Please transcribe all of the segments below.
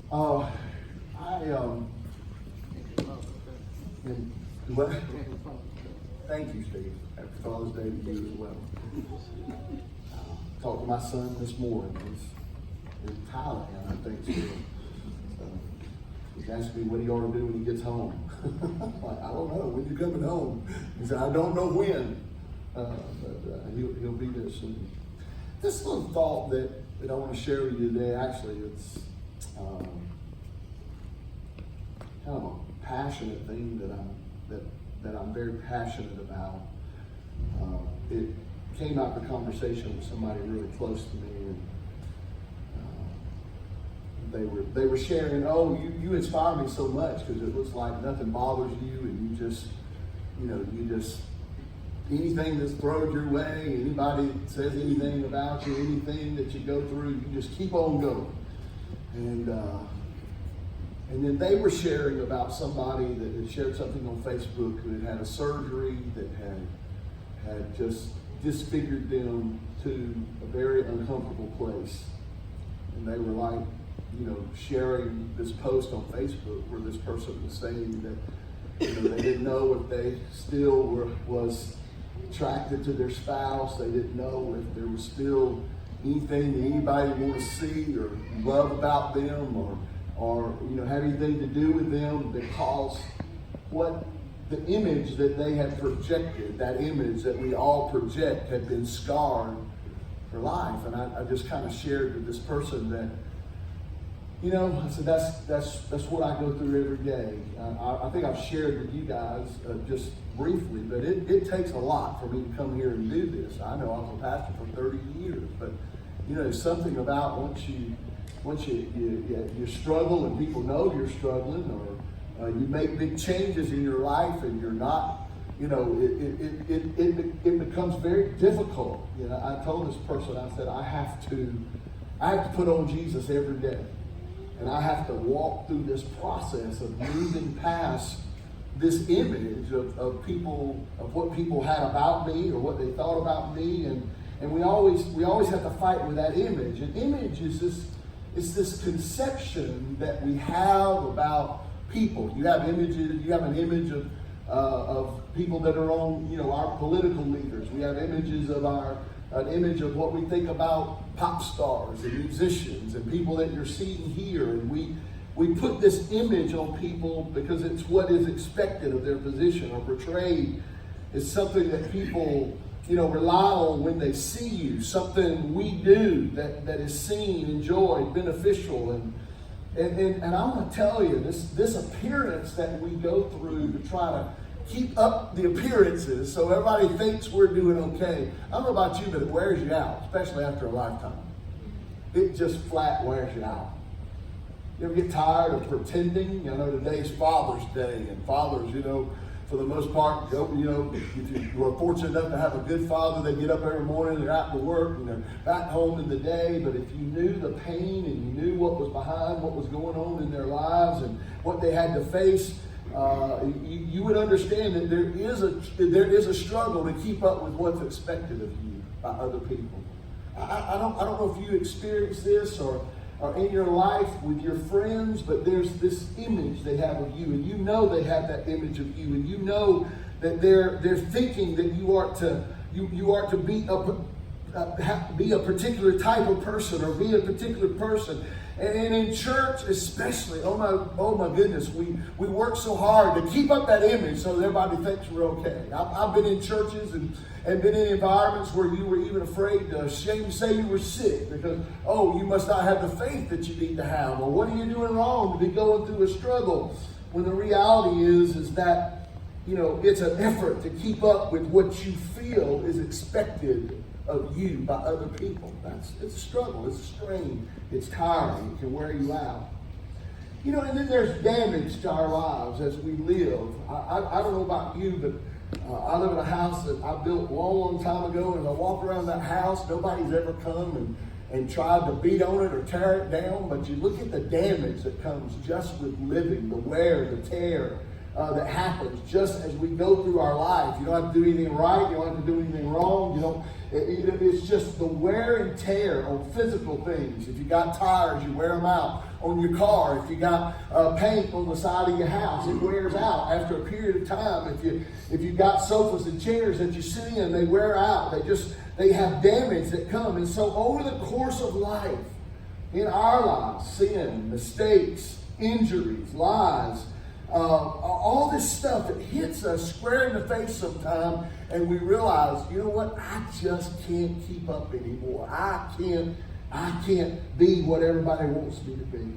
Uh, I and what? Thank you, Steve. Happy Father's Day to you as well. Talked to my son this morning. He's in Thailand, I think. Still. So he's asking me what he ought to do when he gets home. Like, I don't know. When you coming home? He said, I don't know when, but he'll be there soon. This little thought that I want to share with you today. Actually, it's kind of a passionate thing that I'm very passionate about. It came out of a conversation with somebody really close to me, and they were sharing, oh, you inspire me so much because it looks like nothing bothers you, and you just anything that's thrown your way, anybody that says anything about you, anything that you go through, you just keep on going. And then they were sharing about somebody that had shared something on Facebook who had a surgery that had just disfigured them to a very uncomfortable place. And they were like, sharing this post on Facebook where this person was saying that they didn't know if they still was attracted to their spouse. They didn't know if there was still anything that anybody would want to see or love about them or have anything to do with them, because what the image that they had projected, that image that we all project, had been scarred for life. And I just kind of shared with this person that, I said, that's what I go through every day. I think I've shared with you guys just briefly, but it takes a lot for me to come here and do this. I know I was a pastor for 30 years, but there's something about once you struggle and people know you're struggling, or you make big changes in your life and you're not, it becomes very difficult. I told this person, I said, I have to put on Jesus every day. And I have to walk through this process of moving past this image of people, of what people had about me or what they thought about me. And we always have to fight with that image. And image is this conception that we have about people. You have images. You have an image of people that are on, our political leaders. We have images of an image of what we think about pop stars and musicians and people that you're seeing here. And we put this image on people because it's what is expected of their position or portrayed. It's something that people rely on when they see you, something we do that is seen, enjoyed, beneficial. And I want to tell you, this appearance that we go through to try to keep up the appearances so everybody thinks we're doing okay. I don't know about you, but it wears you out, especially after a lifetime. It just flat wears you out. You ever get tired of pretending? I know today's Father's Day, and fathers, for the most part, if you are fortunate enough to have a good father, they get up every morning, they're out to work, and they're back home in the day. But if you knew the pain and you knew what was behind what was going on in their lives and what they had to face, you would understand that there is a struggle to keep up with what's expected of you by other people. I don't know if you experience this or in your life with your friends, but there's this image they have of you, and they have that image of you, and that they're thinking that you are to be a particular type of person or be a particular person. And in church especially, oh my goodness, we work so hard to keep up that image so that everybody thinks we're okay. I've been in churches and been in environments where you were even afraid to say you were sick because, you must not have the faith that you need to have, or what are you doing wrong to be going through a struggle? When the reality is that, it's an effort to keep up with what you feel is expected of you by other people. It's a struggle, it's a strain, it's tiring, it can wear you out. And then there's damage to our lives as we live. I don't know about you, but I live in a house that I built a long time ago, and as I walk around that house, nobody's ever come and tried to beat on it or tear it down, but you look at the damage that comes just with living, the wear, the tear, that happens just as we go through our life. You don't have to do anything right. You don't have to do anything wrong. It's just the wear and tear on physical things. If you got tires, you wear them out on your car. If you got paint on the side of your house, it wears out after a period of time. If you got sofas and chairs that you sit in, they wear out. They have damage that come. And so over the course of life, in our lives, sin, mistakes, injuries, lies, all this stuff that hits us square in the face sometime, and we realize, you know what, I just can't keep up anymore. I can't be what everybody wants me to be.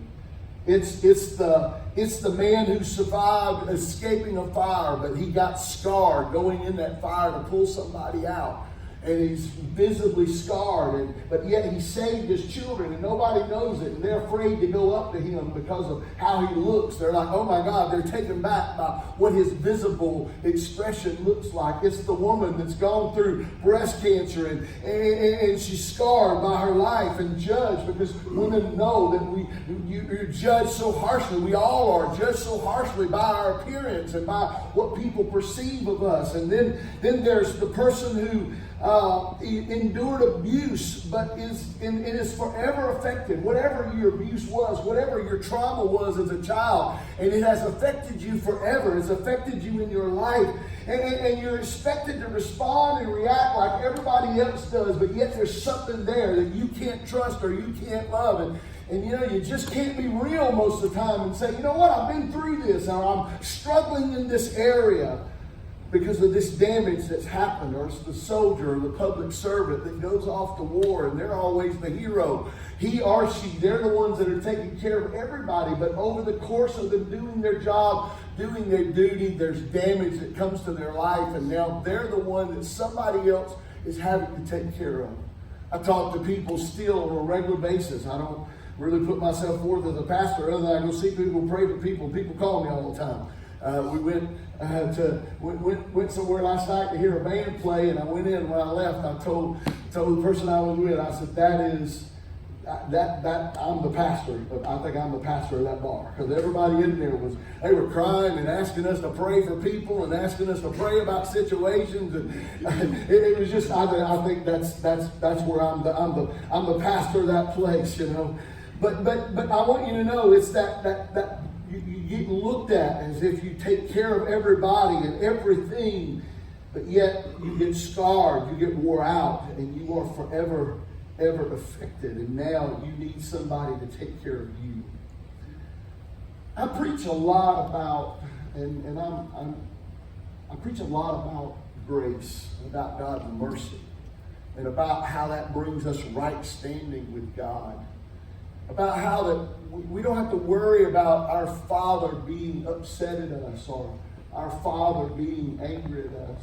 It's the man who survived escaping a fire, but he got scarred going in that fire to pull somebody out. And he's visibly scarred, but yet he saved his children, and nobody knows it, and they're afraid to go up to him because of how he looks. They're like, oh my God, they're taken back by what his visible expression looks like. It's the woman that's gone through breast cancer, and she's scarred by her life and judged, because women know that you're judged so harshly. We all are judged so harshly by our appearance and by what people perceive of us. And then there's the person who endured abuse, but is forever affected. Whatever your abuse was, whatever your trauma was as a child, and it has affected you forever. It's affected you in your life, and you're expected to respond and react like everybody else does, but yet there's something there that you can't trust or you can't love, and you just can't be real most of the time and say, you know what, I've been through this, or I'm struggling in this area because of this damage that's happened. Or it's the soldier or the public servant that goes off to war, and they're always the hero. He or she, they're the ones that are taking care of everybody, but over the course of them doing their job, doing their duty, there's damage that comes to their life, and now they're the one that somebody else is having to take care of. I talk to people still on a regular basis. I don't really put myself forth as a pastor other than I go see people, pray for people. People call me all the time. We went somewhere last night to hear a band play, and I went in. When I left, I told the person I was with, I said, I'm the pastor. I think I'm the pastor of that bar, because everybody in there they were crying and asking us to pray for people and asking us to pray about situations, and it was just, I think that's where I'm the pastor of that place, you know. But I want you to know it's that you get looked at as if you take care of everybody and everything, but yet you get scarred, you get wore out, and you are forever ever affected, and now you need somebody to take care of you. I preach a lot about, I preach a lot about grace, about God's mercy, and about how that brings us right standing with God. About how that we don't have to worry about our Father being upset at us or our Father being angry at us.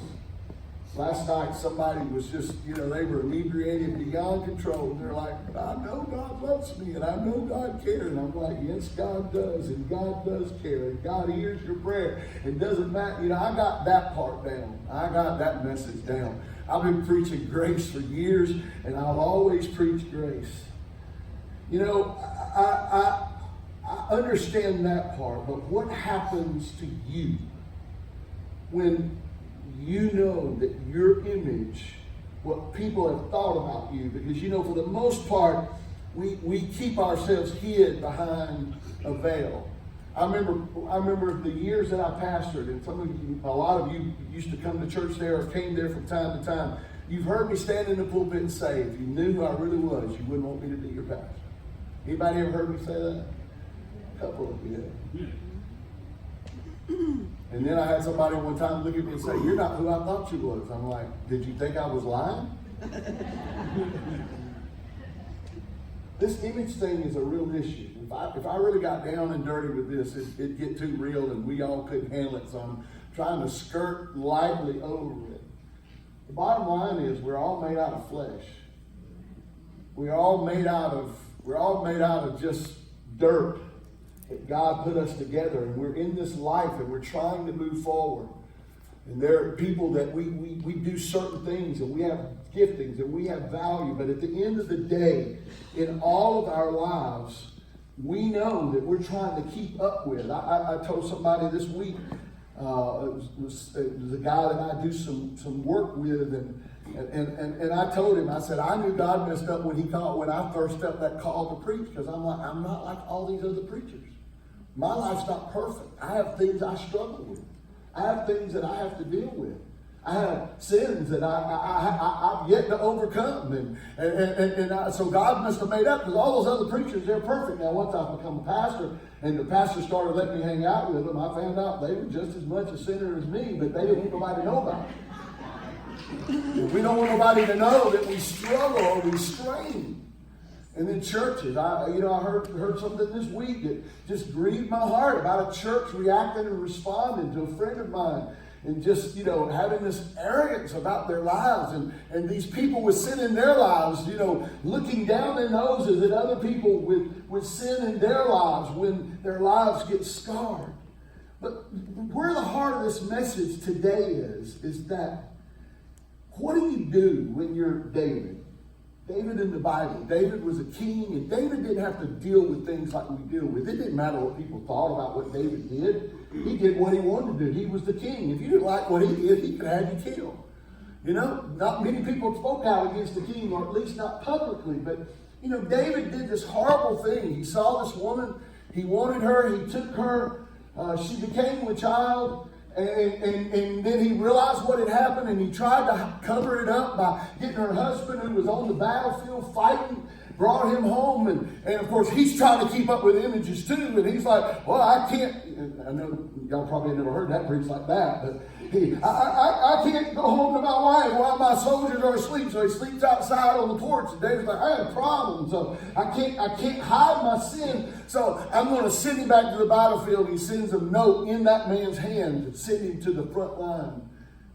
Last night, somebody was just, they were inebriated beyond control. And they're like, I know God loves me, and I know God cares. And I'm like, yes, God does, and God does care, and God hears your prayer. It doesn't matter. I got that part down. I got that message down. I've been preaching grace for years, and I've always preached grace. I understand that part, but what happens to you when you know that your image, what people have thought about you, because for the most part, we keep ourselves hid behind a veil. I remember the years that I pastored, and a lot of you used to come to church there or came there from time to time. You've heard me stand in the pulpit and say, if you knew who I really was, you wouldn't want me to be your pastor. Anybody ever heard me say that? A couple of you have. And then I had somebody one time look at me and say, you're not who I thought you was. I'm like, did you think I was lying? This image thing is a real issue. If I really got down and dirty with this, it'd get too real and we all couldn't handle it. So I'm trying to skirt lightly over it. The bottom line is we're all made out of flesh. We're all made out of just dirt. That God put us together, and we're in this life and we're trying to move forward. And there are people that we do certain things, and we have giftings and we have value, but at the end of the day, in all of our lives, we know that we're trying to keep up with. I told somebody this week, It was a guy that I do some work with, and I told him, I said, I knew God messed up when I first felt that call to preach, because I'm not like all these other preachers. My life's not perfect. I have things I struggle with. I have things that I have to deal with. I have sins that I've yet to overcome. So God must have made up, because all those other preachers, they're perfect. Now, once I've become a pastor, and the pastor started letting me hang out with them, I found out they were just as much a sinner as me, but they didn't want nobody to know about it. We don't want nobody to know that we struggle or we strain. And then churches, I heard something this week that just grieved my heart about a church reacting and responding to a friend of mine, and just, having this arrogance about their lives, and these people with sin in their lives, looking down their noses at other people with sin in their lives when their lives get scarred. But where the heart of this message today is that, what do you do when you're David? David in the Bible. David was a king, and David didn't have to deal with things like we deal with. It didn't matter what people thought about what David did. He did what he wanted to do. He was the king. If you didn't like what he did, he could have you killed. Not many people spoke out against the king, or at least not publicly. But, David did this horrible thing. He saw this woman. He wanted her. He took her. She became with child. And then he realized what had happened, and he tried to cover it up by getting her husband, who was on the battlefield fighting, brought him home. And of course, he's trying to keep up with images too. And he's like, well, I can't. I know y'all probably never heard that preached like that, but I can't go home to my wife while my soldiers are asleep. So he sleeps outside on the porch. And David's like, I have problems, so I can't hide my sin. So I'm going to send him back to the battlefield. He sends a note in that man's hand to send him to the front line,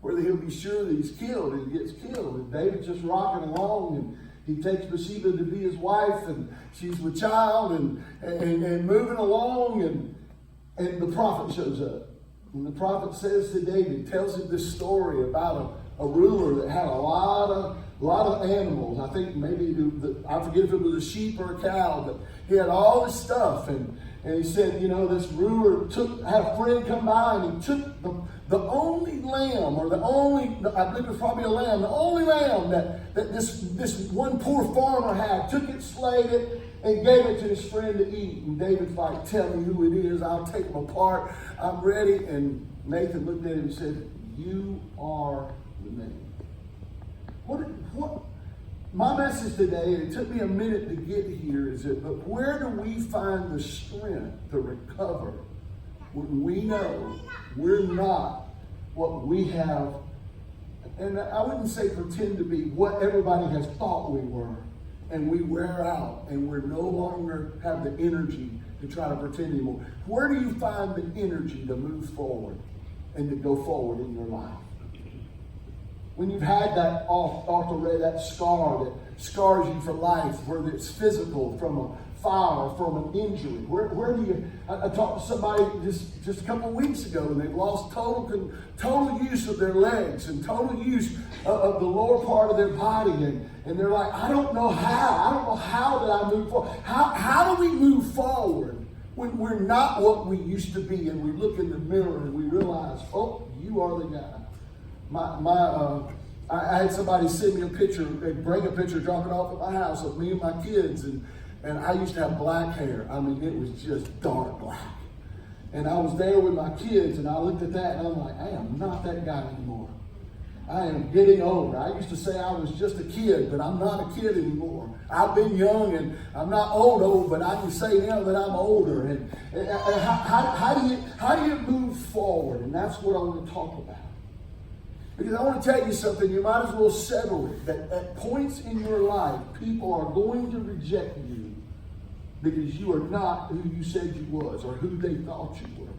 where he'll be sure that he's killed, and he gets killed. And David's just rocking along, and he takes Bathsheba to be his wife, and she's with child, and moving along, and the prophet shows up. And the prophet says to David, tells him this story about a ruler that had a lot of animals. I think maybe, I forget if it was a sheep or a cow, but he had all this stuff. And he said, this ruler had a friend come by, and he took the only lamb, or I believe it was probably a lamb, the only lamb that this one poor farmer had, took it, slayed it, and gave it to his friend to eat. And David's like, tell me who it is. I'll take him apart. I'm ready. And Nathan looked at him and said, you are the man. What? My message today, and it took me a minute to get here, but where do we find the strength to recover when we know we're not what we have, and I wouldn't say pretend to be, what everybody has thought we were, and we wear out, and we no longer have the energy to try to pretend anymore? Where do you find the energy to move forward and to go forward in your life? When you've had that that scar that scars you for life, whether it's physical, from a fire, from an injury, where do you? I talked to somebody just a couple of weeks ago, and they've lost total use of their legs and total use of the lower part of their body, and they're like, I don't know how did I move forward? How do we move forward when we're not what we used to be, and we look in the mirror and we realize, oh, you are the guy. I had somebody send me a picture, bring a picture, drop it off at my house of me and my kids, and I used to have black hair. I mean, it was just dark black. And I was there with my kids, and I looked at that, and I'm like, I am not that guy anymore. I am getting older. I used to say I was just a kid, but I'm not a kid anymore. I've been young, and I'm not old, but I can say now that I'm older. And how do you move forward? And that's what I want to talk about. Because I want to tell you something, you might as well settle it, that at points in your life, people are going to reject you because you are not who you said you was, or who they thought you were.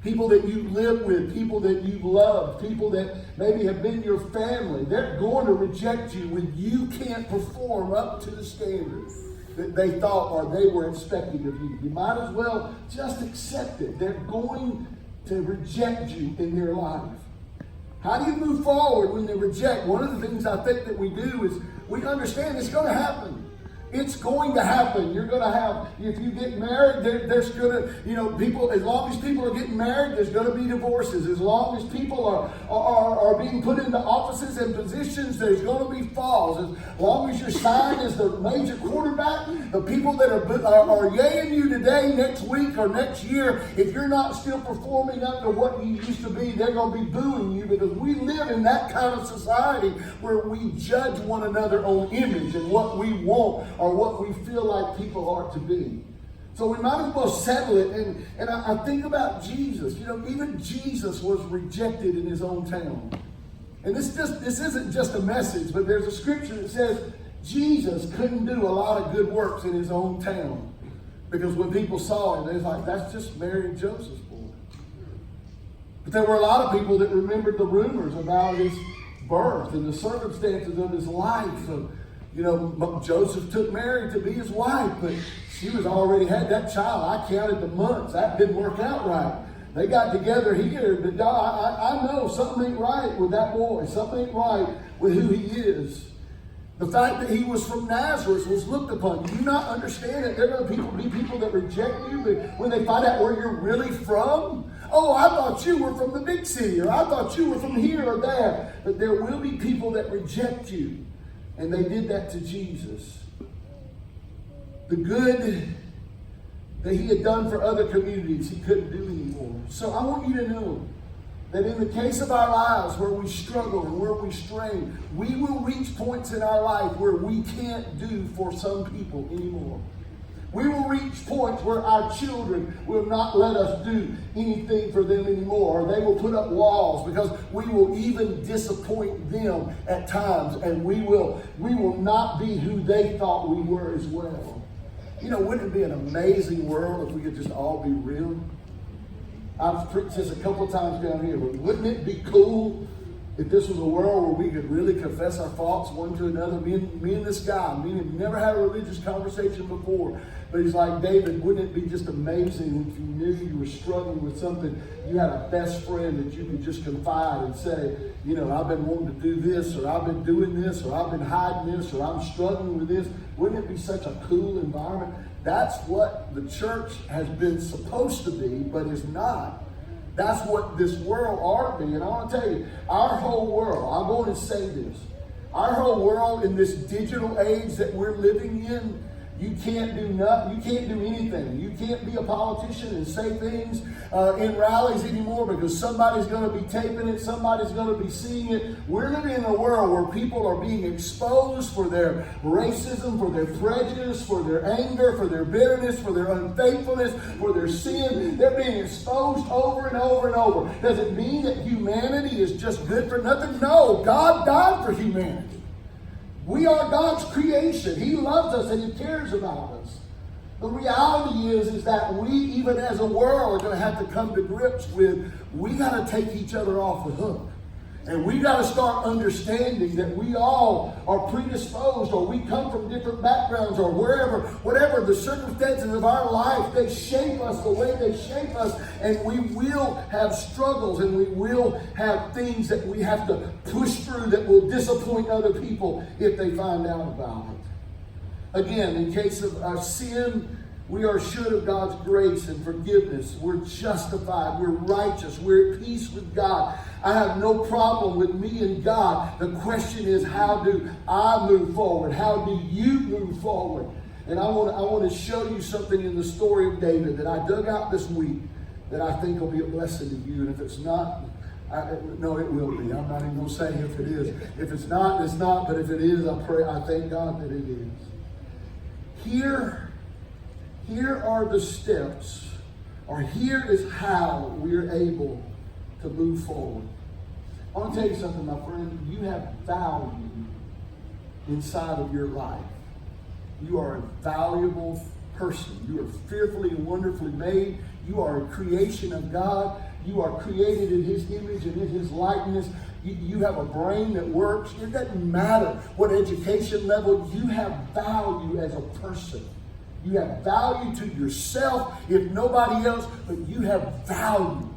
People that you live with, people that you love, people that maybe have been your family, they're going to reject you when you can't perform up to the standards that they thought or they were expecting of you. You might as well just accept it. They're going to reject you in their life. How do you move forward when they reject? One of the things I think that we do is we understand it's going to happen. It's going to happen. You're going to have, if you get married, there's going to, people, as long as people are getting married, there's going to be divorces. As long as people are being put into offices and positions, there's going to be falls. As long as you're signed as the major quarterback, the people that are yaying you today, next week, or next year, if you're not still performing up to what you used to be, they're going to be booing you, because we live in that kind of society where we judge one another on image and what we want or what we feel like people are to be. So we might as well settle it. And I think about Jesus. Even Jesus was rejected in his own town. And this isn't just a message, but there's a scripture that says Jesus couldn't do a lot of good works in his own town. Because when people saw him, they was like, that's just Mary and Joseph's boy. But there were a lot of people that remembered the rumors about his birth and the circumstances of his life. So, Joseph took Mary to be his wife, but she was already had that child. I counted the months. That didn't work out right. They got together here, but I know something ain't right with that boy. Something ain't right with who he is. The fact that he was from Nazareth was looked upon. Do you not understand that there are going to be people that reject you when they find out where you're really from? Oh, I thought you were from the big city, or I thought you were from here or there. But there will be people that reject you. And they did that to Jesus. The good that he had done for other communities, he couldn't do anymore. So I want you to know that in the case of our lives where we struggle and where we strain, we will reach points in our life where we can't do for some people anymore. We will reach points where our children will not let us do anything for them anymore. Or they will put up walls, because we will even disappoint them at times. And we will not be who they thought we were as well. Wouldn't it be an amazing world if we could just all be real? I've preached this a couple of times down here, but wouldn't it be cool if this was a world where we could really confess our faults one to another? Me and this guy, we've never had a religious conversation before, but he's like, David, wouldn't it be just amazing if you knew you were struggling with something, you had a best friend that you could just confide and say, I've been wanting to do this, or I've been doing this, or I've been hiding this, or I'm struggling with this. Wouldn't it be such a cool environment? That's what the church has been supposed to be, but is not. That's what this world ought to be. And I want to tell you, our whole world, I'm going to say this, our whole world in this digital age that we're living in, you can't do nothing. You can't do anything. You can't be a politician and say things in rallies anymore, because somebody's going to be taping it. Somebody's going to be seeing it. We're living in a world where people are being exposed for their racism, for their prejudice, for their anger, for their bitterness, for their unfaithfulness, for their sin. They're being exposed over and over and over. Does it mean that humanity is just good for nothing? No. God died for humanity. We are God's creation. He loves us and he cares about us. The reality is that we, even as a world, are going to have to come to grips with, we got to take each other off the hook. And we got to start understanding that we all are predisposed, or we come from different backgrounds, or whatever the circumstances of our life, they shape us the way they shape us. And we will have struggles, and we will have things that we have to push through that will disappoint other people if they find out about it. Again, in case of our sin, we are assured of God's grace and forgiveness. We're justified. We're righteous. We're at peace with God. I have no problem with me and God. The question is, how do I move forward? How do you move forward? And I want to show you something in the story of David that I dug out this week that I think will be a blessing to you. And if it's not, no, it will be. I'm not even going to say if it is. If it's not, it's not. But if it is, I thank God that it is. Here are the steps, or here is how we're able to move forward. I want to tell you something, my friend. You have value inside of your life. You are a valuable person. You are fearfully and wonderfully made. You are a creation of God. You are created in his image and in his likeness. You have a brain that works. It doesn't matter what education level. You have value as a person. You have value to yourself, if nobody else, but you have value.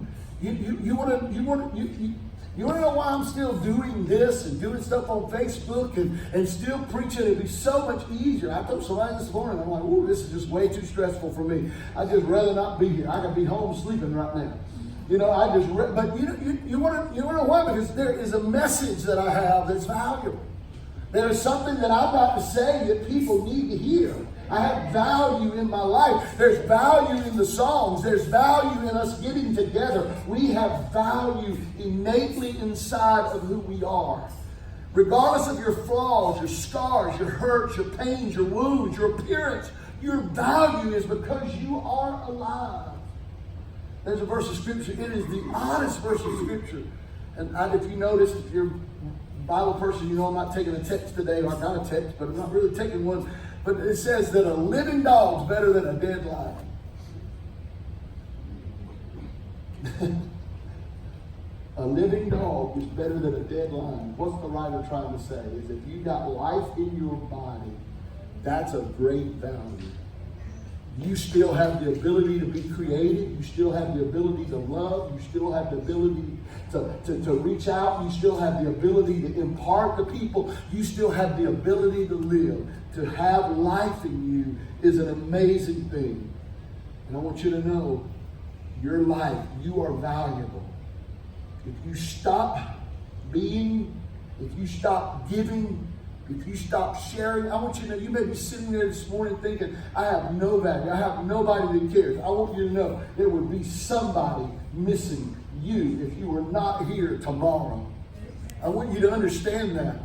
You want to know why I'm still doing this and doing stuff on Facebook and still preaching? It'd be so much easier. I told somebody this morning, I'm like, ooh, this is just way too stressful for me. I'd just rather not be here. I could be home sleeping right now. You know, but you want to know why? Because there is a message that I have that's valuable. There is something that I'm about to say that people need to hear. I have value in my life. There's value in the songs. There's value in us getting together. We have value innately inside of who we are. Regardless of your flaws, your scars, your hurts, your pains, your wounds, your appearance, your value is because you are alive. There's a verse of Scripture. It is the honest verse of Scripture. And if you notice, if you're a Bible person, you know I'm not taking a text today. Or I got a text, but I'm not really taking one. But it says that a living dog's better than a dead lion. A living dog is better than a dead lion. What's the writer trying to say? Is if you got life in your body, that's a great value. You still have the ability to be creative. You still have the ability to love. You still have the ability to reach out. You still have the ability to impart to people. You still have the ability to live. To have life in you is an amazing thing. And I want you to know, your life, you are valuable. If you stop being, if you stop giving, if you stop sharing, I want you to know, you may be sitting there this morning thinking, I have no value. I have nobody that cares. I want you to know there would be somebody missing you if you were not here tomorrow. I want you to understand that.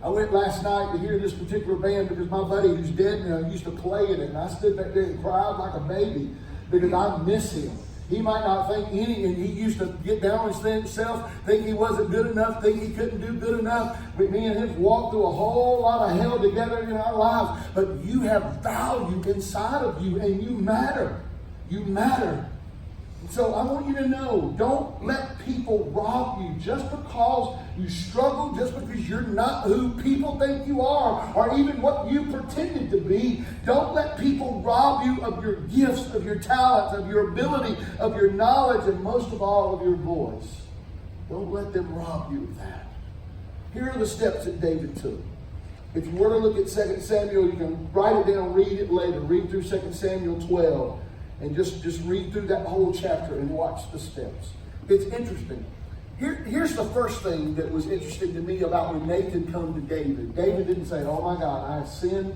I went last night to hear this particular band because my buddy who's dead now used to play in it. And I stood back there and cried like a baby because I miss him. He might not think and he used to get down on himself, think he wasn't good enough, think he couldn't do good enough. But me and him walked through a whole lot of hell together in our lives. But you have value inside of you and you matter. You matter. So I want you to know, don't let people rob you just because you struggle, just because you're not who people think you are, or even what you pretended to be. Don't let people rob you of your gifts, of your talents, of your ability, of your knowledge, and most of all, of your voice. Don't let them rob you of that. Here are the steps that David took. If you were to look at 2 Samuel, you can write it down, read it later. Read through 2 Samuel 12. And just read through that whole chapter and watch the steps. It's interesting. Here's the first thing that was interesting to me about when Nathan come to David. David didn't say, oh my God, I have sinned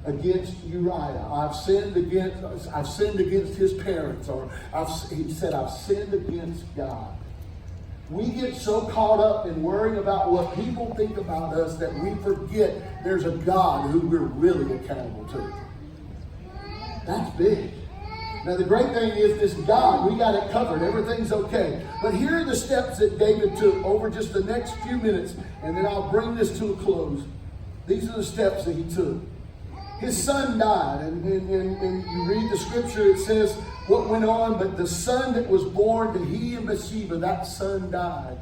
against Uriah. I've sinned against his parents. Or he said, I've sinned against God. We get so caught up in worrying about what people think about us that we forget there's a God who we're really accountable to. That's big. Now, the great thing is this God, we got it covered. Everything's okay. But here are the steps that David took over just the next few minutes, and then I'll bring this to a close. These are the steps that he took. His son died, and you read the scripture, it says what went on, but the son that was born to he and Bathsheba, that son died.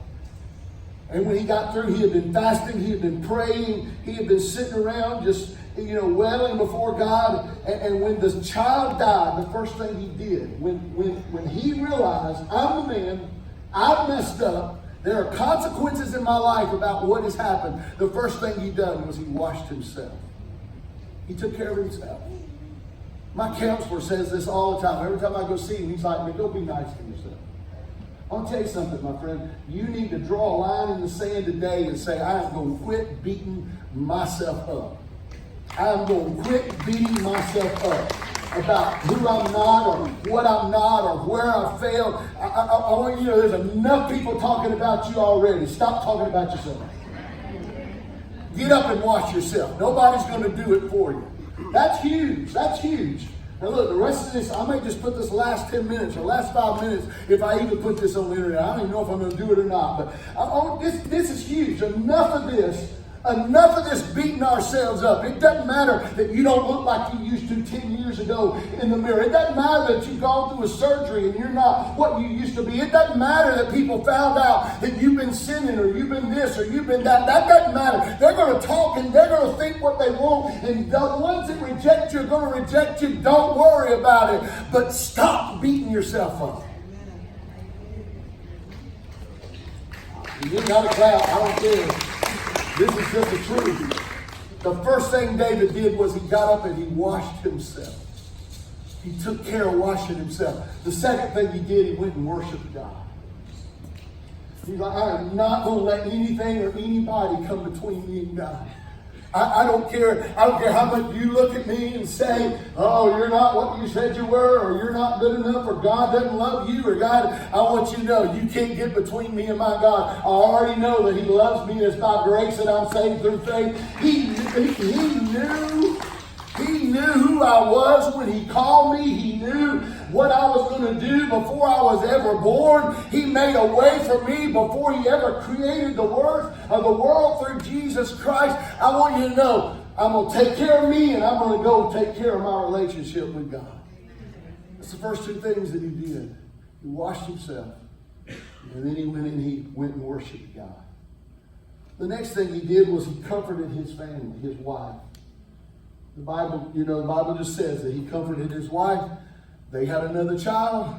And when he got through, he had been fasting, he had been praying, he had been sitting around just wailing before God. And when the child died, the first thing he did, when he realized, I'm the man, I've messed up, there are consequences in my life about what has happened, the first thing he done was he washed himself. He took care of himself. My counselor says this all the time. Every time I go see him, he's like, go be nice to yourself. I'll tell you something, my friend. You need to draw a line in the sand today and say, I am going to quit beating myself up. I'm going to quit beating myself up about who I'm not or what I'm not or where I failed. I want you to know there's enough people talking about you already. Stop talking about yourself. Get up and wash yourself. Nobody's going to do it for you. That's huge. That's huge. Now look, the rest of this, I may just put this last 10 minutes or last 5 minutes if I even put this on the internet. I don't even know if I'm going to do it or not. But this is huge. Enough of this beating ourselves up. It doesn't matter that you don't look like you used to 10 years ago in the mirror. It doesn't matter that you've gone through a surgery and you're not what you used to be. It doesn't matter that people found out that you've been sinning or you've been this or you've been that. That doesn't matter. They're going to talk and they're going to think what they want. And the ones that reject you are going to reject you. Don't worry about it. But stop beating yourself up. You ain't got to clap. I don't care. This is just the truth. The first thing David did was he got up and he washed himself. He took care of washing himself. The second thing he did, he went and worshiped God. He's like, I am not going to let anything or anybody come between me and God. I don't care how much you look at me and say, oh, you're not what you said you were, or you're not good enough, or God doesn't love you, or God, I want you to know you can't get between me and my God. I already know that He loves me and it's by grace that I'm saved through faith. He knew who I was when He called me. He knew what I was going to do before I was ever born. He made a way for me before He ever created the world through Jesus Christ. I want you to know, I'm going to take care of me and I'm going to go take care of my relationship with God. That's the first two things that he did. He washed himself, and then he went and worshiped God. The next thing he did was he comforted his family, his wife. The Bible just says that he comforted his wife. They had another child.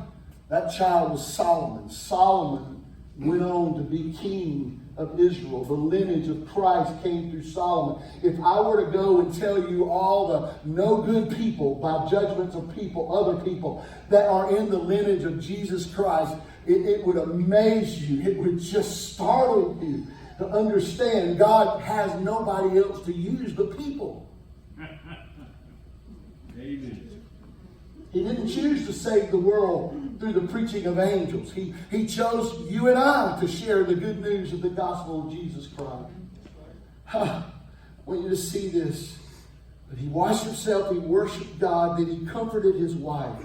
That child was Solomon. Solomon went on to be king of Israel. The lineage of Christ came through Solomon. If I were to go and tell you all the no good people by judgments of people, other people that are in the lineage of Jesus Christ, it would amaze you. It would just startle you to understand God has nobody else to use but people. Amen. He didn't choose to save the world through the preaching of angels. He chose you and I to share the good news of the gospel of Jesus Christ. I want you to see this. But he washed himself, he worshiped God, then he comforted his wife.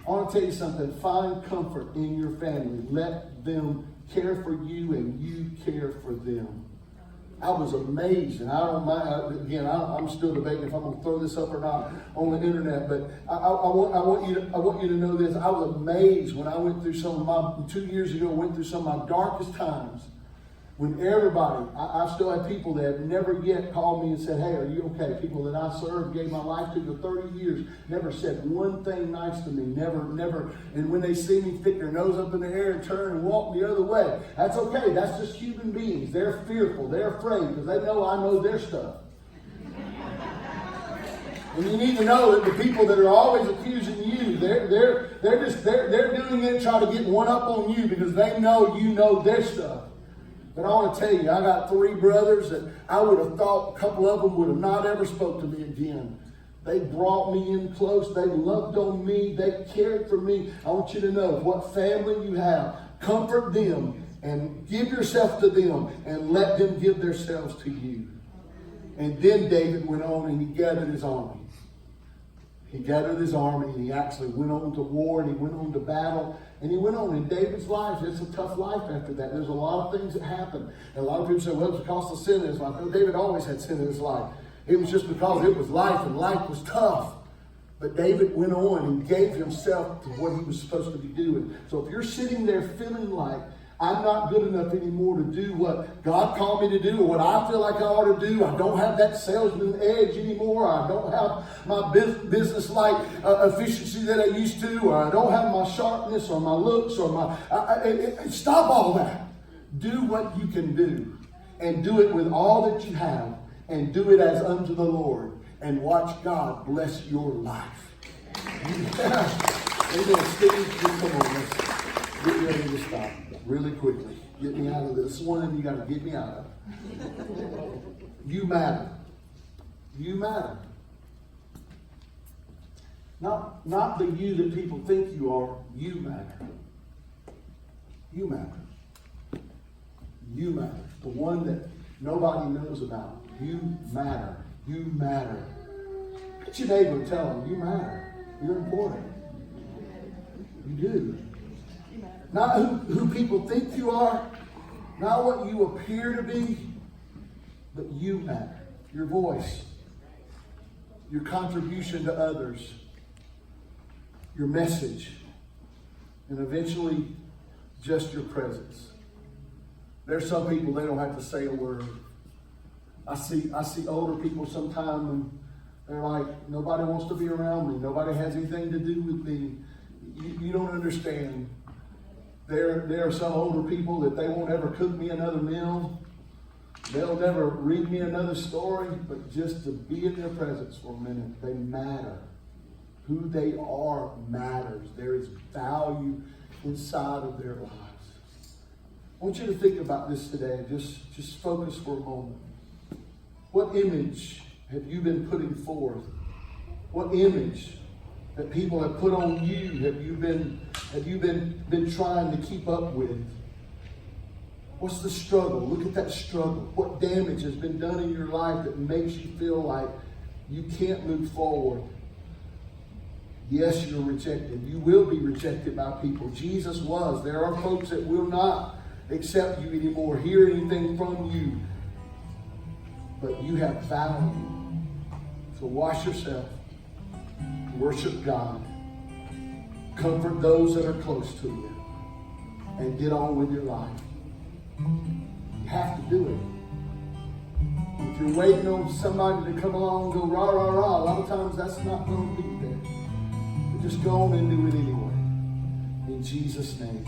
I want to tell you something. Find comfort in your family. Let them care for you and you care for them. I was amazed, and I don't mind. Again, I'm still debating if I'm going to throw this up or not on the internet. But I want you to know this. I was amazed when I went through 2 years ago. Went through some of my darkest times. When everybody, I still have people that have never yet called me and said, "Hey, are you okay?" People that I served, gave my life to for 30 years, never said one thing nice to me. Never. And when they see me stick their nose up in the air and turn and walk the other way, that's okay. That's just human beings. They're fearful. They're afraid because they know I know their stuff. And you need to know that the people that are always accusing you, they're doing it to try to get one up on you because they know you know their stuff. But I want to tell you, I got 3 brothers that I would have thought a couple of them would have not ever spoke to me again. They brought me in close. They loved on me. They cared for me. I want you to know what family you have. Comfort them and give yourself to them and let them give themselves to you. And then David went on and he gathered his army. He gathered his army and he actually went on to war and he went on to battle. And he went on. In David's life, it's a tough life after that. There's a lot of things that happen. And a lot of people say, well, it's because of sin in his life. No, David always had sin in his life. It was just because it was life and life was tough. But David went on and gave himself to what he was supposed to be doing. So if you're sitting there feeling like, I'm not good enough anymore to do what God called me to do or what I feel like I ought to do. I don't have that salesman edge anymore. I don't have my business-like efficiency that I used to. Or I don't have my sharpness or my looks or my... Stop all that. Do what you can do. And do it with all that you have. And do it as unto the Lord. And watch God bless your life. Amen. Steve, come on. Let's get ready to stop. Really quickly. Get me out of this one you got to get me out of. You matter. You matter. Not the you that people think you are. You matter. You matter. You matter. The one that nobody knows about. You matter. You matter. Get your neighbor and tell them you matter. You're important. You do. Not who people think you are, not what you appear to be, but you matter. Your voice, your contribution to others, your message, and eventually just your presence. There's some people, they don't have to say a word. I see older people sometimes and they're like, nobody wants to be around me. Nobody has anything to do with me. You don't understand. There are some older people that they won't ever cook me another meal. They'll never read me another story, but just to be in their presence for a minute, they matter. Who they are matters. There is value inside of their lives. I want you to think about this today. Just focus for a moment. What image have you been putting forth? What image that people have put on you have you been trying to keep up with? What's the struggle? Look at that struggle. What damage has been done in your life that makes you feel like you can't move forward? Yes, you're rejected. You will be rejected by people. Jesus was. There are folks that will not accept you anymore, hear anything from you. But you have value. So wash yourself. Worship God. Comfort those that are close to you. And get on with your life. You have to do it. If you're waiting on somebody to come along and go rah, rah, rah, a lot of times that's not going to be there. But just go on and do it anyway. In Jesus' name.